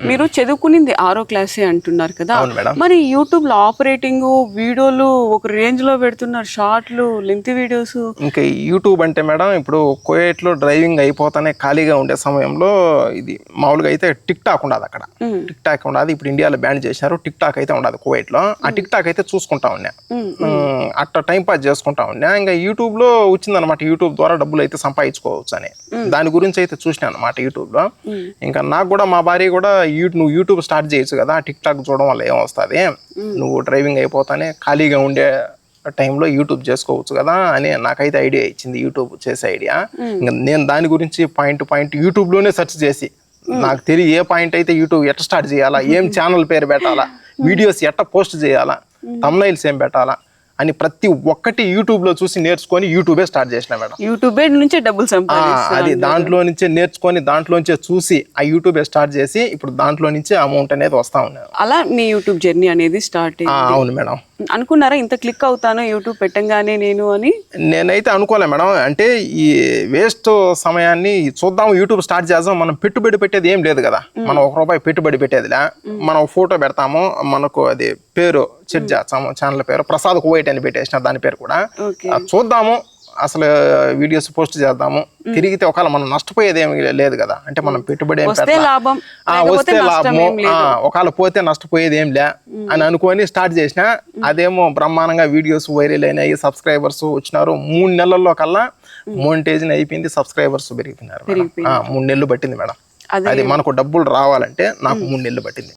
మీరు చదువుకునింది 6వ క్లాసే అంటున్నారు కదా, మరి యూట్యూబ్ లో ఆపరేటింగ్ వీడియోలు ఒక రేంజ్ లో పెడుతున్నారు, షార్ట్లు, లెంత్ వీడియోస్. ఇంకా యూట్యూబ్ అంటే మేడం ఇప్పుడు కువైట్ లో డ్రైవింగ్ అయిపోతానే ఖాళీగా ఉండే సమయంలో ఇది మామూలుగా అయితే టిక్ టాక్ ఉండదు అక్కడ. టిక్ టాక్ ఉండదు, ఇప్పుడు ఇండియాలో బ్యాన్ చేసినారు. టిక్ టాక్ అయితే ఉండదు కువైట్ లో. ఆ టిక్ టాక్ అయితే చూసుకుంటా ఉన్నా, అట్లా టైం పాస్ చేసుకుంటా ఉన్నా. ఇంకా యూట్యూబ్ లో వచ్చిందనమాట, యూట్యూబ్ ద్వారా డబ్బులు అయితే సంపాదించుకోవచ్చు అని. దాని గురించి అయితే చూసినా అనమాట యూట్యూబ్ లో. ఇంకా నాకు కూడా మా భార్య కూడా నువ్వు యూట్యూబ్ స్టార్ట్ చేయొచ్చు కదా, టిక్ టాక్ చూడడం వల్ల ఏమొస్తుంది, నువ్వు డ్రైవింగ్ అయిపోతానే ఖాళీగా ఉండే టైంలో యూట్యూబ్ చేసుకోవచ్చు కదా అని నాకైతే ఐడియా ఇచ్చింది, యూట్యూబ్ చేసే ఐడియా. ఇంకా నేను దాని గురించి పాయింట్ యూట్యూబ్ లోనే సెర్చ్ చేసి, నాకు తెలియ ఏ పాయింట్ అయితే యూట్యూబ్ ఎట్లా స్టార్ట్ చేయాలా, ఏం ఛానల్ పేరు పెట్టాలా, వీడియోస్ ఎట్లా పోస్ట్ చేయాలా, థంబ్నెయిల్స్ ఏం పెట్టాలా అని ప్రతి ఒక్కటి యూట్యూబ్ లో చూసి నేర్చుకొని యూట్యూబే స్టార్ట్ చేసిన మేడం. యూట్యూబే నుంచే డబ్బులు సంపాదిస్తున్నారు. అది దాంట్లో నుంచే నేర్చుకొని దాంట్లోంచే చూసి ఆ యూట్యూబే స్టార్ట్ చేసి ఇప్పుడు దాంట్లో నుంచే అమౌంట్ అనేది వస్తా ఉన్నాను. అలా మీ యూట్యూబ్ జర్నీ అనేది స్టార్ట్ అయింది. అవును మేడం. అనుకున్నారా ఇంత క్లిక్ అవుతాను యూట్యూబ్ పెట్టంగానే నేను అని? నేనైతే అనుకోలే మేడం. అంటే ఈ వేస్ట్ సమయాన్ని చూద్దాం, యూట్యూబ్ స్టార్ట్ చేద్దాం, మనం పెట్టుబడి పెట్టేది ఏం లేదు కదా, మనం ₹1 పెట్టుబడి పెట్టేదిలే. మనం ఫోటో పెడతాము, మనకు అది పేరు సెట్ చేస్తాము, ఛానల్ పేరు ప్రసాద్ కువైట్ అని పెట్టేసిన, దాని పేరు కూడా చూద్దాము, అసలు వీడియోస్ పోస్ట్ చేద్దాము. తిరిగితే ఒకవేళ మనం నష్టపోయేది ఏమి లేదు కదా, అంటే మనం పెట్టుబడి వస్తే లాభము, ఒకవేళ పోతే నష్టపోయేది ఏం లే అని అనుకొని స్టార్ట్ చేసిన. అదేమో బ్రహ్మాండంగా వీడియోస్ వైరల్ అయినాయి, సబ్స్క్రైబర్స్ వచ్చినారు. 3 నెలల్లో కల్లా మోనిటైజేషన్ అయిపోయింది, సబ్స్క్రైబర్స్ పెరిగిపోయినారు. 3 నెలలు పట్టింది మేడం. అది మనకు డబ్బులు రావాలంటే నాకు 3 నెలలు పట్టింది.